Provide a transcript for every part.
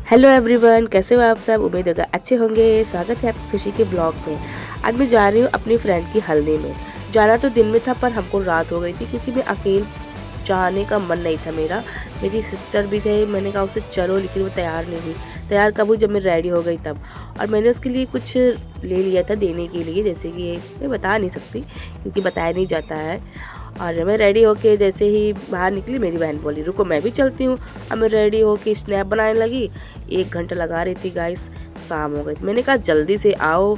Hello everyone, कैसे हो आप सब। उम्मीद होगा अच्छे होंगे। स्वागत है आपकी खुशी के ब्लॉग में। आज मैं जा रही हूँ अपनी फ्रेंड की हल्दी में। जाना तो दिन में था पर हमको रात हो गई थी क्योंकि मैं अकेले जाने का मन नहीं था मेरा। मेरी सिस्टर भी थे, मैंने कहा उसे चलो, लेकिन वो तैयार नहीं हुई। तैयार कब हुई, जब मैं रेडी हो गई तब। और मैंने उसके लिए कुछ ले लिया था देने के लिए, जैसे कि मैं बता नहीं सकती क्योंकि बताया नहीं जाता है। और मैं रेडी होके जैसे ही बाहर निकली, मेरी बहन बोली रुको मैं भी चलती हूँ। अब मैं रेडी होके स्नैप बनाने लगी। 1 घंटा लगा रही थी गाइस, शाम हो गई थी। मैंने कहा जल्दी से आओ।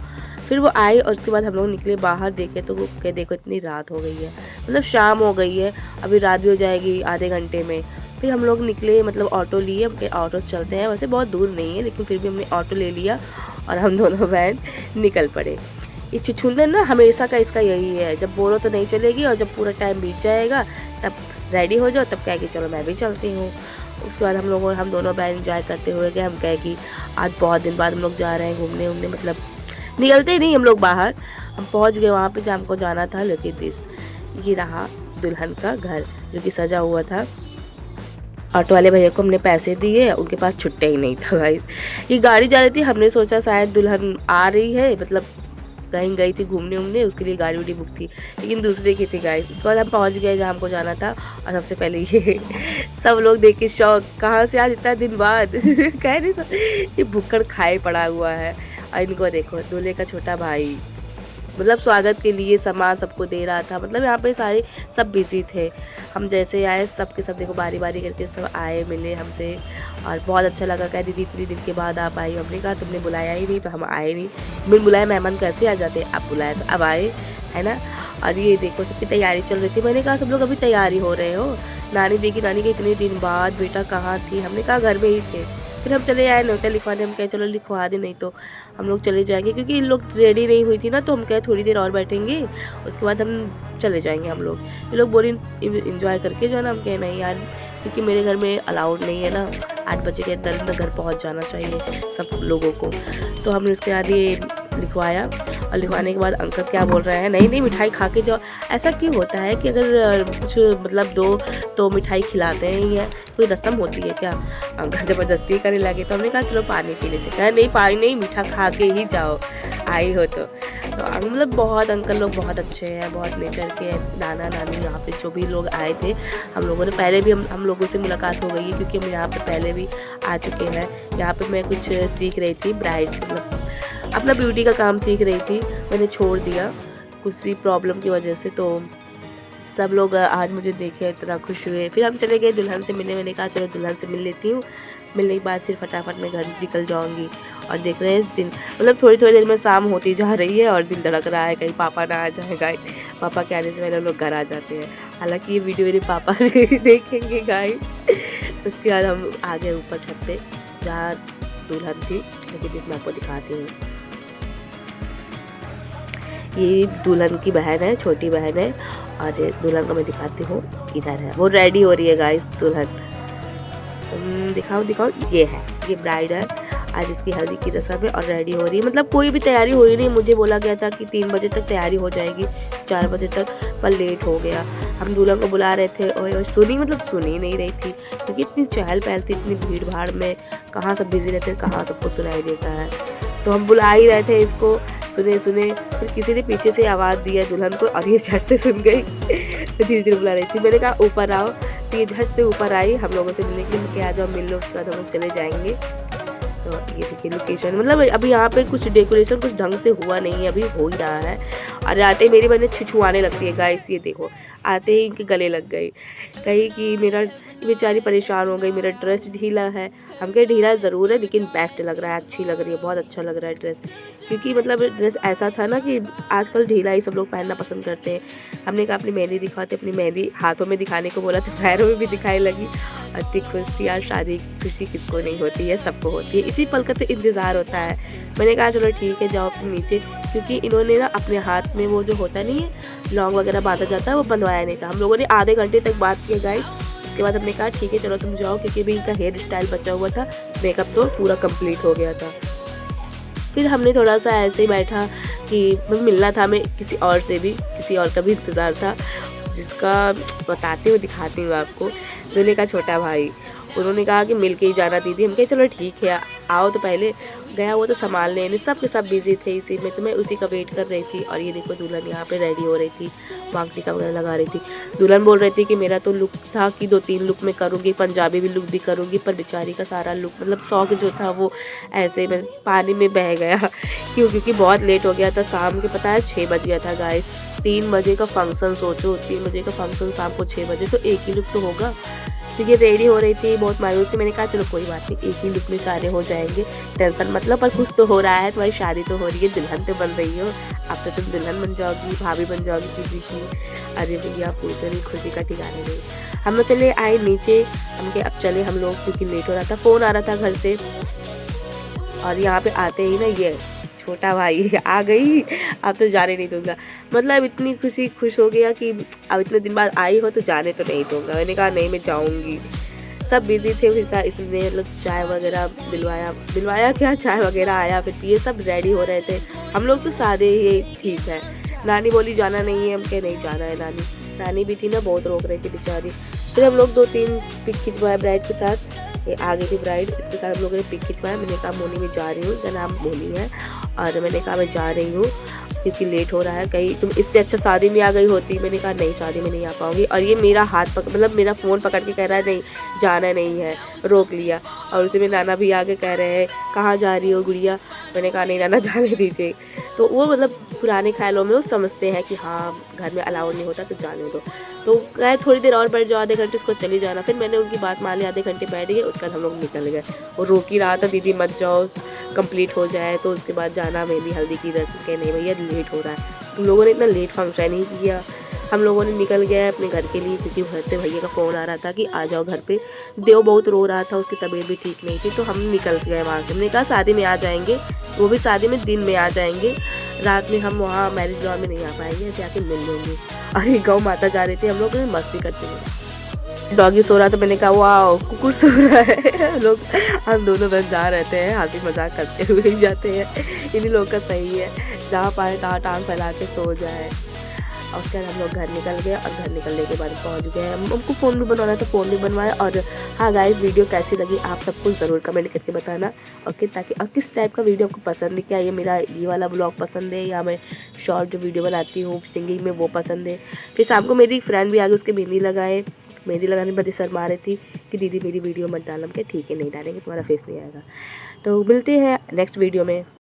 फिर वो आई और उसके बाद हम लोग निकले बाहर, देखे तो वो कह देखो इतनी रात हो गई है, मतलब शाम हो गई है, अभी रात भी हो जाएगी आधे घंटे में। फिर हम लोग निकले, मतलब ऑटो लिए, हम ऑटो से चलते हैं, वैसे बहुत दूर नहीं है लेकिन फिर भी हमने ऑटो ले लिया और हम दोनों बहन निकल पड़े। ये छुछुंदर ना हमेशा का इसका यही है, जब बोलो तो नहीं चलेगी और जब पूरा टाइम बीत जाएगा तब रेडी हो जाओ, तब कहे कि चलो मैं भी चलती हूँ। उसके बाद हम दोनों बहन इंजॉय करते हुए गए। हम कहे कि आज बहुत दिन बाद हम लोग जा रहे हैं घूमने उमने, मतलब निकलते ही नहीं हम लोग बाहर। हम पहुँच गए वहाँ पे जहाँ हमको जाना था। लेकिन ये रहा दुल्हन का घर जो कि सजा हुआ था। ऑटो वाले भैया को हमने पैसे दिए, उनके पास छुट्टा ही नहीं था गाइस। ये गाड़ी जा रही थी, हमने सोचा शायद दुल्हन आ रही है, मतलब कहीं गई थी घूमने उमने, उसके लिए गाड़ी उड़ी बुक थी, लेकिन दूसरे की थी गाइस। उसके बाद हम पहुंच गए जहाँ हमको जाना था। और सबसे पहले ये सब लोग देख के शौक, कहाँ से आज इतना दिन बाद कह नहीं सब, ये भुक्कड़ खाए पड़ा हुआ है। और इनको देखो, दूल्हे का छोटा भाई, मतलब स्वागत के लिए सामान सबको दे रहा था। मतलब यहाँ पे सारे सब बिजी थे। हम जैसे आए सबके सब देखो बारी बारी करके सब आए, मिले हमसे और बहुत अच्छा लगा। कहा दीदी इतनी दिन के बाद आप आई। हमने कहा तुमने बुलाया ही नहीं तो हम आए नहीं। बिन बुलाए मेहमान कैसे आ जाते, आप बुलाए तो अब आए, है ना। और ये देखो सबकी तैयारी चल रही थी। मैंने कहा सब लोग अभी तैयारी हो रहे हो। नानी देखी, नानी के इतने दिन बाद बेटा कहाँ थी। हमने कहा घर में ही थे। फिर हम चले आए न्योता लिखवाने। हम कहे चलो लिखवा दे, नहीं तो हम लोग चले जाएंगे क्योंकि इन लोग रेडी नहीं हुई थी ना, तो हम कहे थोड़ी देर और बैठेंगे, उसके बाद हम चले जाएंगे हम लोग। ये लोग बोली इंजॉय करके जाना। हम कहे नहीं यार, क्योंकि मेरे घर में अलाउड नहीं है ना, 8 बजे के अंदर अंदर घर पहुंच जाना चाहिए सब लोगों को। तो हमने उसके बाद ये लिखवाया। और लिखवाने के बाद अंकल क्या बोल रहे हैं, नहीं नहीं मिठाई खा के जाओ। ऐसा क्यों होता है कि अगर कुछ मतलब दो तो मिठाई खिलाते हैं, या कोई रस्म होती है क्या। अंकल ज़बरदस्ती करने लगे तो हमने कहा चलो पानी पी लेते। कहा नहीं पानी नहीं, मीठा खा के ही जाओ आई हो तो मतलब बहुत अंकल लोग बहुत अच्छे हैं, बहुत नेचर के हैं। नाना नानी यहाँ पे जो भी लोग आए थे, हम लोगों ने पहले भी हम लोगों से मुलाकात हो गई है क्योंकि हम यहाँ पे पहले भी आ चुके हैं। यहाँ पे मैं कुछ सीख रही थी, ब्राइड्स मतलब अपना ब्यूटी का काम सीख रही थी। मैंने छोड़ दिया कुछ सी प्रॉब्लम की वजह से। तो सब लोग आज मुझे देखे इतना खुश हुए। फिर हम चले गए दुल्हन से मिलने। मैंने कहा चलो दुल्हन से मिल लेती हूँ। मिलने के बाद फिर फटाफट मैं घर निकल जाऊंगी। और देख रहे हैं इस दिन, मतलब थोड़ी थोड़ी देर में शाम होती जा रही है और दिल धड़क रहा है कहीं पापा ना आ जाए गाइस। पापा के आने से पहले हम लोग घर आ जाते हैं। हालांकि ये वीडियो मेरे पापा देखेंगे गाइस। उसके बाद हम आ गए ऊपर छत पे जहाँ दुल्हन थी, लेकिन मैं आपको दिखाती हूँ। ये दुल्हन की बहन है, छोटी बहन है। और दुल्हन को मैं दिखाती हूँ, इधर है, वो रेडी हो रही है गाइस दुल्हन। दिखाओ दिखाओ, ये है, ये ब्राइड है। आज इसकी हल्दी की रस्म है और रेडी हो रही है। मतलब कोई भी तैयारी हो ही नहीं। मुझे बोला गया था कि 3 बजे तक तैयारी हो जाएगी, 4 बजे तक, पर लेट हो गया। हम दुल्हन को बुला रहे थे और सुनी, मतलब सुनी नहीं रही थी क्योंकि इतनी चहल पहल थी, इतनी भीड़ भाड़ में कहाँ सब बिजी रहते, कहाँ सबको सुनाई देता है। तो हम बुला ही रहे थे इसको, सुने सुने। फिर किसी ने पीछे से आवाज़ दी है दुल्हन को और ये झट से सुन गई। तो धीरे धीरे बुला रही थी। मैंने कहा ऊपर आओ, तो ये झट से ऊपर आई हम लोगों से मिलने के लिए। कि आ जाओ मिल लो, उसके बाद हम लोग चले जाएंगे। तो ये देखिए लोकेशन, मतलब अभी यहाँ पे कुछ डेकोरेशन कुछ ढंग से हुआ नहीं है, अभी हो ही रहा है। और आते मेरी बहनें छुछुआने लगती है गाइस। ये देखो आते ही इनके गले लग गई, कही कि मेरा बेचारी परेशान हो गई, मेरा ड्रेस ढीला है। हम कहे ढीला ज़रूर है लेकिन बेस्ट लग रहा है, अच्छी लग रही है, बहुत अच्छा लग रहा है ड्रेस। क्योंकि मतलब ड्रेस ऐसा था ना कि आजकल ढीला ही सब लोग पहनना पसंद करते हैं। हमने कहा अपनी मेहंदी दिखाते, अपनी मेहंदी हाथों में दिखाने को बोला तो पैरों में भी दिखाने लगी। और इतनी खुश थी यार, शादी खुशी किसको नहीं होती है, सबको होती है। इसी पल का तो इंतज़ार होता है। मैंने कहा चलो ठीक है जाओ अपने नीचे, क्योंकि इन्होंने ना अपने हाथ में वो जो होता नहीं है लौंग वगैरह बांधा जाता है, वो बंधवाया नहीं था। हम लोगों ने आधे घंटे तक बात किया गाइस। उसके बाद हमने कहा ठीक है चलो तुम जाओ, क्योंकि भी इनका हेयर स्टाइल बचा हुआ था, मेकअप तो पूरा कंप्लीट हो गया था। फिर हमने थोड़ा सा ऐसे ही बैठा कि मिलना था हमें किसी और से भी, किसी और का भी इंतज़ार था, जिसका बताती हूँ दिखाती हूँ आपको। दूल्हे का छोटा भाई, उन्होंने कहा कि मिल के ही जाना दीदी। हम कहे चलो ठीक है आओ। तो पहले गया वो तो सामान लेने, सब के सब बिजी थे इसी में, तो मैं उसी का वेट कर रही थी। और ये देखो दुल्हन यहाँ पे रेडी हो रही थी, मांग टीका वगैरह लगा रही थी। दुल्हन बोल रही थी कि मेरा तो लुक था कि 2-3 लुक में करूँगी, पंजाबी भी लुक भी करूँगी, पर बेचारी का सारा लुक मतलब शौक जो था वो ऐसे में पानी में बह गया क्योंकि बहुत लेट हो गया था। शाम के पता है 6 बज गया था गाइस। 3 बजे का फंक्शन, सोचो 3 बजे का फंक्शन शाम को 6 बजे, तो एक ही लुक तो होगा। तो ये रेडी हो रही थी, बहुत मायूस थी। मैंने कहा चलो कोई बात नहीं, एक ही लुक में सारे हो जाएंगे, टेंशन मतलब, पर कुछ तो हो रहा है, तुम्हारी शादी तो हो रही है, दुल्हन तो बन रही हो, अब तो तुम दुल्हन बन जाओगी, भाभी बन जाओगी किसी की। अरे भैया पूरी खुशी का ठिकाने नहीं। हम लोग चले आए नीचे, हम के अब चले हम लोग क्योंकि लेट हो रहा था, फ़ोन आ रहा था घर से। और यहाँ पे आते ही ना ये छोटा भाई आ गई, अब तो जाने नहीं दूंगा। मतलब इतनी खुश हो गया कि अब इतने दिन बाद आई हो तो जाने तो नहीं दूंगा। मैंने कहा नहीं मैं जाऊंगी। सब बिजी थे उसका, इसलिए लोग चाय वगैरह दिलवाया क्या, चाय वगैरह आया, फिर पिए, सब रेडी हो रहे थे। हम लोग तो सादे ही ठीक है। नानी बोली जाना नहीं है, हम कहे नहीं जाना है। नानी भी थी ना, बहुत रोक रही थी बेचारी। फिर हम लोग 2-3 पिक खिंचवाए ब्राइड के साथ। ये आ गई थी ब्राइड, इसके साथ हम लोगों ने पिक खिंचवाया। मैंने कहा मोनी मैं जा रही हूँ, इसका नाम मोनी है, और मैंने कहा मैं जा रही हूँ क्योंकि लेट हो रहा है, कहीं तुम इससे अच्छा शादी में आ गई होती। मैंने कहा नहीं शादी में नहीं आ पाऊँगी। और ये मेरा हाथ मतलब मेरा फ़ोन पकड़ के कह रहा है नहीं जाना नहीं है, रोक लिया। और उसे में नाना भी आगे कह रहे हैं कहाँ जा रही हो गुड़िया। मैंने कहा नहीं नाना जाने दीजिए। तो वो मतलब पुराने ख्यालों में वो समझते हैं कि हाँ घर में अलाउ नहीं होता तो जाने दो। तो कहे थोड़ी देर और बैठ जाओ, आधे घंटे उसको चली जाना। फिर मैंने उनकी बात मान ली, आधे घंटे बैठ गए, उसके बाद हम लोग निकल गए। वो रोक ही रहा था दीदी मत जाओ, कंप्लीट हो जाए तो उसके बाद जाना मेहंदी हल्दी की रस्म के। नहीं भैया लेट हो रहा है। तुम लोगों ने इतना लेट फंक्शन नहीं किया। हम लोगों ने निकल गए अपने घर के लिए क्योंकि घर से भैया का फ़ोन आ रहा था कि आ जाओ घर पे। देव बहुत रो रहा था, उसकी तबीयत भी ठीक नहीं थी, तो हम निकल गए वहाँ से। हमने कहा शादी में आ जाएंगे, वो भी शादी में दिन में आ जाएंगे, रात में हम वहाँ मैरिज लॉन में नहीं आ पाएंगे, ऐसे आके मिल लेंगे। और ये गौ माता जा रही थी, हम लोग मस्ती करते हुए। डॉगी सो रहा, तो मैंने कहा वाह कुकुर सो रहा है। लोग हम दोनों बस जा रहते हैं, हंसी मजाक करते हुए ही जाते हैं। इन्हीं लोग का सही है, जहाँ पाए तहाँ टांग फैला के सो जाए। और उसके बाद हम लोग घर निकल गए, और घर निकलने के बाद पहुंच गए। हमको फ़ोन भी बनवाना था, फ़ोन भी बनवाया। और हाँ गाइस वीडियो कैसी लगी आप सबको ज़रूर कमेंट करके बताना। ओके, ताकि और किस टाइप का वीडियो आपको पसंद है, क्या ये मेरा ये वाला ब्लॉग पसंद है या मैं शॉर्ट जो वीडियो बनाती हूँ सिंगिंग में वो पसंद है। फिर शाम को मेरी फ्रेंड भी आ गई, उसके मेहंदी लगाए। मेहंदी लगाने में बड़ी शर्मा रही थी कि दीदी मेरी वीडियो मत डालना। क्या ठीक है नहीं डालेंगे, तुम्हारा फेस नहीं आएगा। तो मिलते हैं नेक्स्ट वीडियो में।